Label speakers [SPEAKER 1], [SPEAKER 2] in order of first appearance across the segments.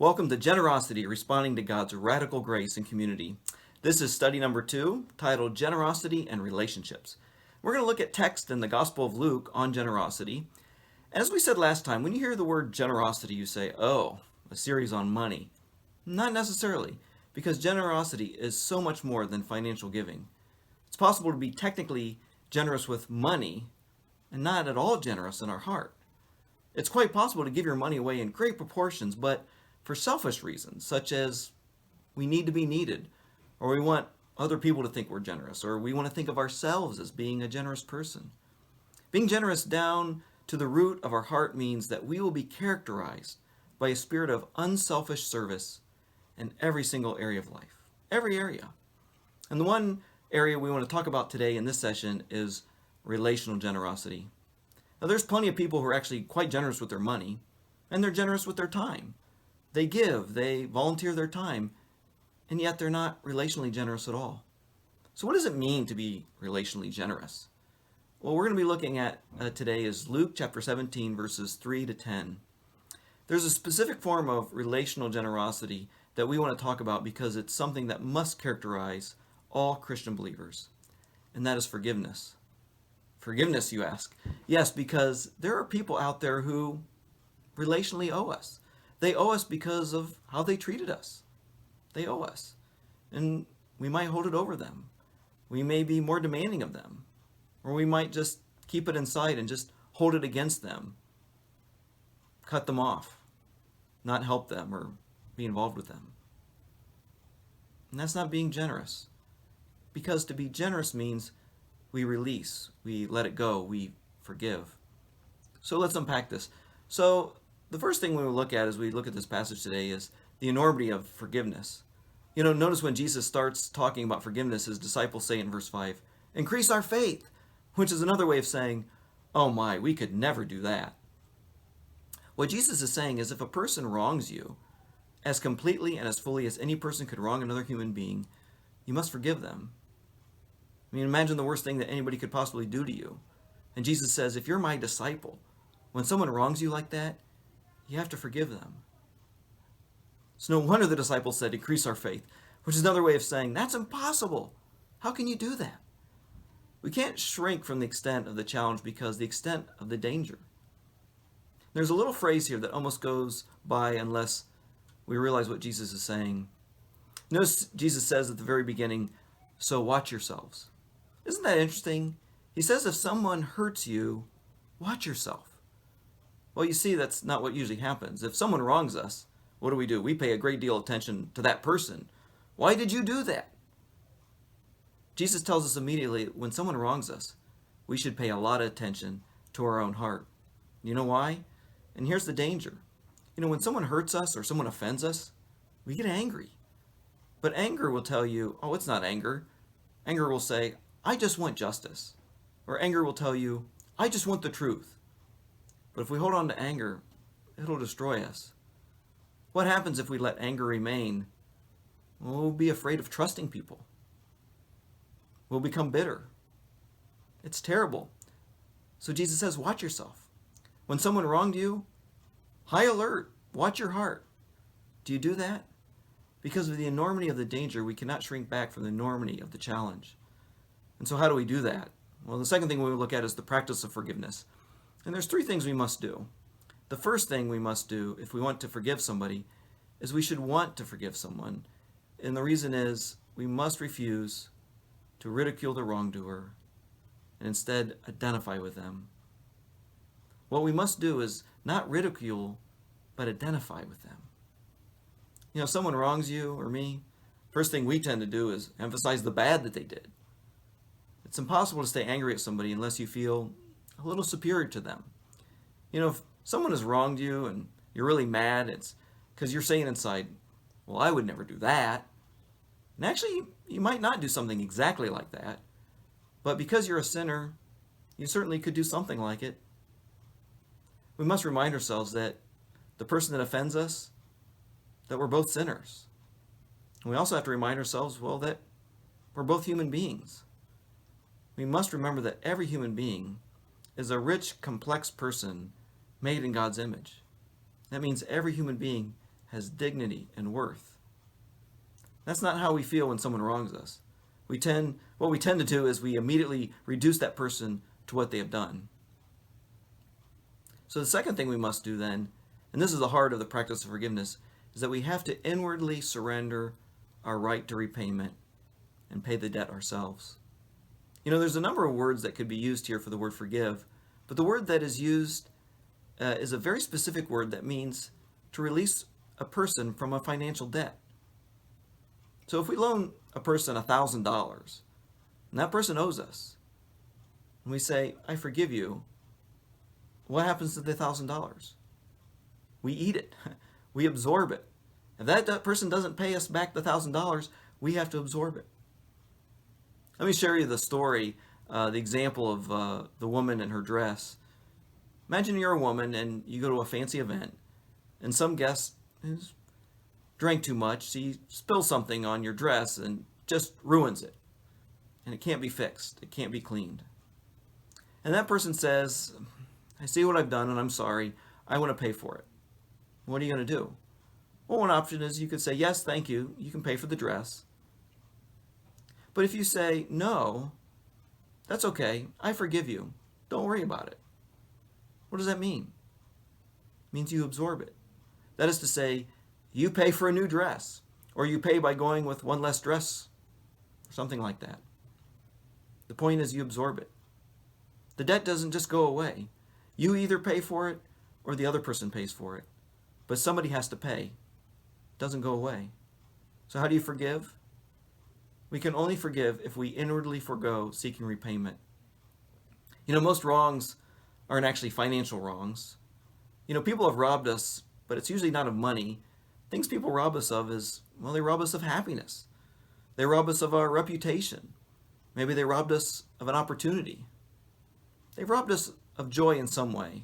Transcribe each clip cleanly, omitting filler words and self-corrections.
[SPEAKER 1] Welcome to Generosity, Responding to God's Radical Grace in Community. This is study number 2, titled Generosity and Relationships. We're going to look at text in the Gospel of Luke on generosity. As we said last time, when you hear the word generosity, you say, oh, a series on money. Not necessarily, because generosity is so much more than financial giving. It's possible to be technically generous with money and not at all generous in our heart. It's quite possible to give your money away in great proportions, but for selfish reasons, such as we need to be needed, or we want other people to think we're generous, or we want to think of ourselves as being a generous person. Being generous down to the root of our heart means that we will be characterized by a spirit of unselfish service in every single area of life. Every area. And the one area we want to talk about today in this session is relational generosity. Now, there's plenty of people who are actually quite generous with their money, and they're generous with their time. They give, they volunteer their time, and yet they're not relationally generous at all. So what does it mean to be relationally generous? Well, we're going to be looking at today is Luke chapter 17, verses 3 to 10. There's a specific form of relational generosity that we want to talk about because it's something that must characterize all Christian believers, and that is forgiveness. Forgiveness, you ask? Yes, because there are people out there who relationally owe us. They owe us because of how they treated us. They owe us. And we might hold it over them. We may be more demanding of them. Or we might just keep it inside and just hold it against them. Cut them off. Not help them or be involved with them. And that's not being generous. Because to be generous means we release, we let it go, we forgive. So let's unpack this. So the first thing we will look at as we look at this passage today is the enormity of forgiveness. Notice when Jesus starts talking about forgiveness, his disciples say in verse 5, increase our faith, which is another way of saying, oh my, we could never do that. What Jesus is saying is if a person wrongs you as completely and as fully as any person could wrong another human being, you must forgive them. Imagine the worst thing that anybody could possibly do to you. And Jesus says, if you're my disciple, when someone wrongs you like that, you have to forgive them. So no wonder the disciples said, increase our faith, which is another way of saying, that's impossible. How can you do that? We can't shrink from the extent of the challenge because the extent of the danger. There's a little phrase here that almost goes by unless we realize what Jesus is saying. Notice Jesus says at the very beginning, so watch yourselves. Isn't that interesting? He says if someone hurts you, watch yourself. Well, you see, that's not what usually happens. If someone wrongs us, what do? We pay a great deal of attention to that person. Why did you do that? Jesus tells us immediately when someone wrongs us, we should pay a lot of attention to our own heart. You know why? And here's the danger. When someone hurts us or someone offends us, we get angry. But anger will tell you, oh, it's not anger. Anger will say, I just want justice. Or anger will tell you, I just want the truth. But if we hold on to anger, it'll destroy us. What happens if we let anger remain? We'll be afraid of trusting people. We'll become bitter. It's terrible. So Jesus says, watch yourself. When someone wronged you, high alert, watch your heart. Do you do that? Because of the enormity of the danger, we cannot shrink back from the enormity of the challenge. And so how do we do that? Well, the second thing we will look at is the practice of forgiveness. And there's 3 things we must do. The first thing we must do if we want to forgive somebody is we should want to forgive someone. And the reason is we must refuse to ridicule the wrongdoer and instead identify with them. What we must do is not ridicule, but identify with them. If someone wrongs you or me, first thing we tend to do is emphasize the bad that they did. It's impossible to stay angry at somebody unless you feel a little superior to them. If someone has wronged you and you're really mad, it's because you're saying inside, well, I would never do that. And actually, you might not do something exactly like that. But because you're a sinner, you certainly could do something like it. We must remind ourselves that the person that offends us, that we're both sinners. And we also have to remind ourselves, well, that we're both human beings. We must remember that every human being is a rich, complex person made in God's image. That means every human being has dignity and worth. That's not how we feel when someone wrongs us. What we tend to do is we immediately reduce that person to what they have done. So the second thing we must do then, and this is the heart of the practice of forgiveness, is that we have to inwardly surrender our right to repayment and pay the debt ourselves. There's a number of words that could be used here for the word forgive, but the word that is used is a very specific word that means to release a person from a financial debt. So if we loan a person $1,000, and that person owes us, and we say, I forgive you, what happens to the $1,000? We eat it. We absorb it. If that person doesn't pay us back the $1,000, we have to absorb it. Let me share you the story, the example of the woman and her dress. Imagine you're a woman and you go to a fancy event, and some guest drank too much. She spills something on your dress and just ruins it. And it can't be fixed. It can't be cleaned. And that person says, I see what I've done and I'm sorry. I want to pay for it. What are you going to do? Well, one option is you could say, yes, thank you. You can pay for the dress. But if you say, no, that's okay. I forgive you. Don't worry about it. What does that mean? It means you absorb it. That is to say, you pay for a new dress, or you pay by going with one less dress, or something like that. The point is you absorb it. The debt doesn't just go away. You either pay for it or the other person pays for it. But somebody has to pay. It doesn't go away. So how do you forgive? We can only forgive if we inwardly forego seeking repayment. Most wrongs aren't actually financial wrongs. People have robbed us, but it's usually not of money. Things people rob us of is, they rob us of happiness. They rob us of our reputation. Maybe they robbed us of an opportunity. They robbed us of joy in some way.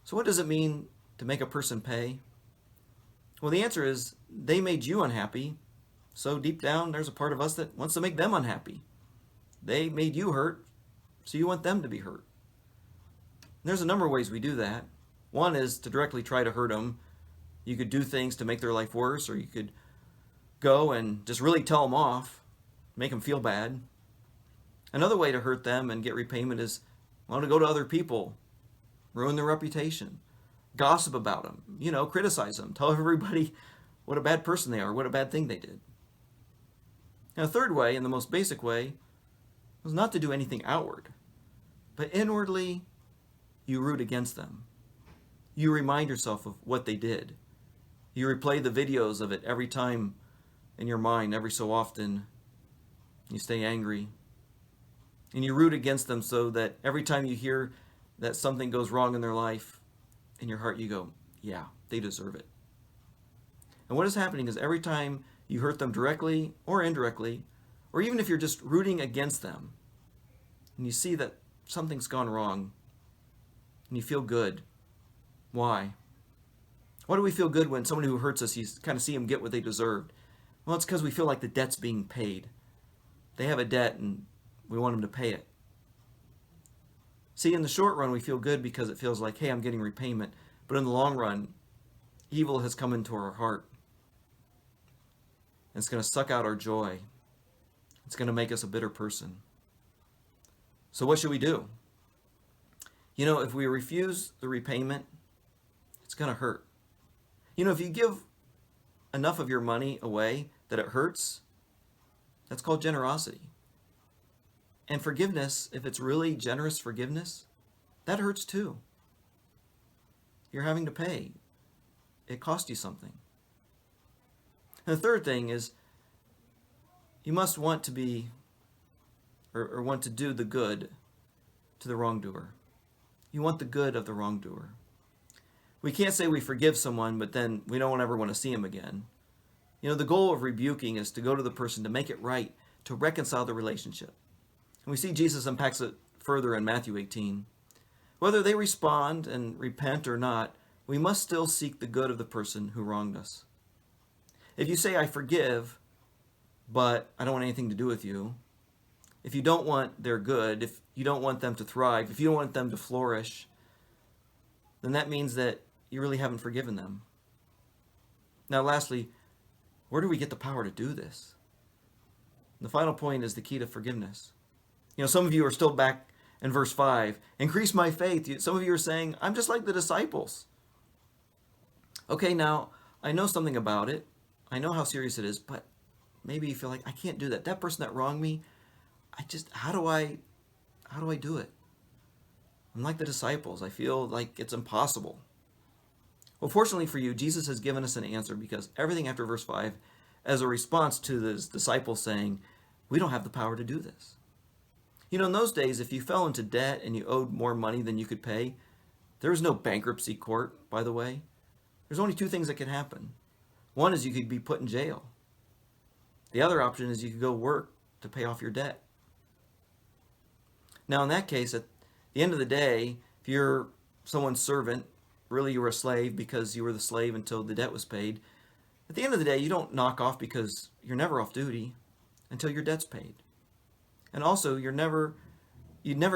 [SPEAKER 1] So what does it mean to make a person pay? Well, the answer is they made you unhappy. So deep down, there's a part of us that wants to make them unhappy. They made you hurt, so you want them to be hurt. And there's a number of ways we do that. One is to directly try to hurt them. You could do things to make their life worse, or you could go and just really tell them off, make them feel bad. Another way to hurt them and get repayment is to go to other people, ruin their reputation, gossip about them, criticize them, tell everybody what a bad person they are, what a bad thing they did. And a third way, and the most basic way, was not to do anything outward, but inwardly you root against them. You remind yourself of what they did. You replay the videos of it every time in your mind, every so often. You stay angry. And you root against them so that every time you hear that something goes wrong in their life, in your heart you go, yeah, they deserve it. And what is happening is every time you hurt them directly or indirectly, or even if you're just rooting against them, and you see that something's gone wrong, and you feel good. Why? Why do we feel good when someone who hurts us, you kind of see them get what they deserved? Well, it's because we feel like the debt's being paid. They have a debt and we want them to pay it. See, in the short run, we feel good because it feels like, hey, I'm getting repayment. But in the long run, evil has come into our heart. And it's going to suck out our joy. It's going to make us a bitter person. So what should we do? If we refuse the repayment, it's going to hurt. If you give enough of your money away that it hurts, that's called generosity. And forgiveness, if it's really generous forgiveness, that hurts too. You're having to pay. It cost you something. And the third thing is you must want to be or want to do the good to the wrongdoer. You want the good of the wrongdoer. We can't say we forgive someone, but then we don't ever want to see him again. The goal of rebuking is to go to the person, to make it right, to reconcile the relationship. And we see Jesus unpacks it further in Matthew 18. Whether they respond and repent or not, we must still seek the good of the person who wronged us. If you say, I forgive, but I don't want anything to do with you, if you don't want their good, if you don't want them to thrive, if you don't want them to flourish, then that means that you really haven't forgiven them. Now, lastly, where do we get the power to do this? The final point is the key to forgiveness. Some of you are still back in verse 5. Increase my faith. Some of you are saying, I'm just like the disciples. Okay, now, I know something about it. I know how serious it is, but maybe you feel like, I can't do that. That person that wronged me, how do I do it? I'm like the disciples. I feel like it's impossible. Well, fortunately for you, Jesus has given us an answer, because everything after verse 5 as a response to the disciples saying, we don't have the power to do this. In those days, if you fell into debt and you owed more money than you could pay, there was no bankruptcy court, by the way. There's only two things that could happen. One is you could be put in jail. The other option is you could go work to pay off your debt. Now, in that case, at the end of the day, if you're someone's servant, really you were a slave because you were the slave until the debt was paid. At the end of the day, you don't knock off because you're never off duty until your debt's paid. And also, you'd never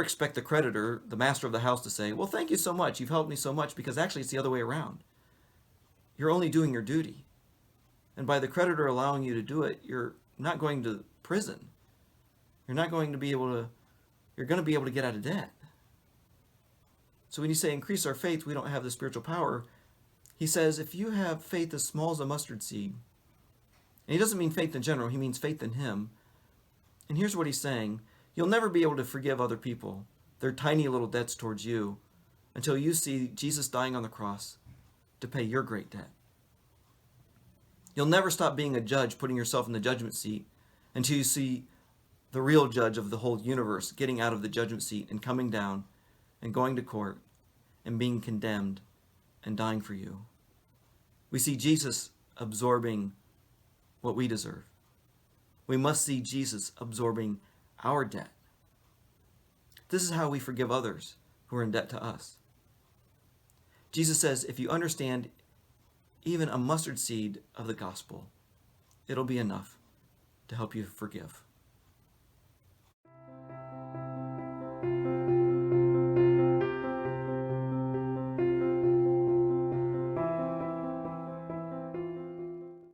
[SPEAKER 1] expect the creditor, the master of the house, to say, well, thank you so much, you've helped me so much, because actually it's the other way around. You're only doing your duty. And by the creditor allowing you to do it, you're not going to prison. You're going to be able to get out of debt. So when you say increase our faith, we don't have the spiritual power. He says, if you have faith as small as a mustard seed, and he doesn't mean faith in general, he means faith in him. And here's what he's saying. You'll never be able to forgive other people their tiny little debts towards you until you see Jesus dying on the cross to pay your great debt. You'll never stop being a judge, putting yourself in the judgment seat, until you see the real judge of the whole universe getting out of the judgment seat and coming down and going to court and being condemned and dying for you. We see Jesus absorbing what we deserve. We must see Jesus absorbing our debt. This is how we forgive others who are in debt to us. Jesus says, if you understand even a mustard seed of the gospel, it'll be enough to help you forgive.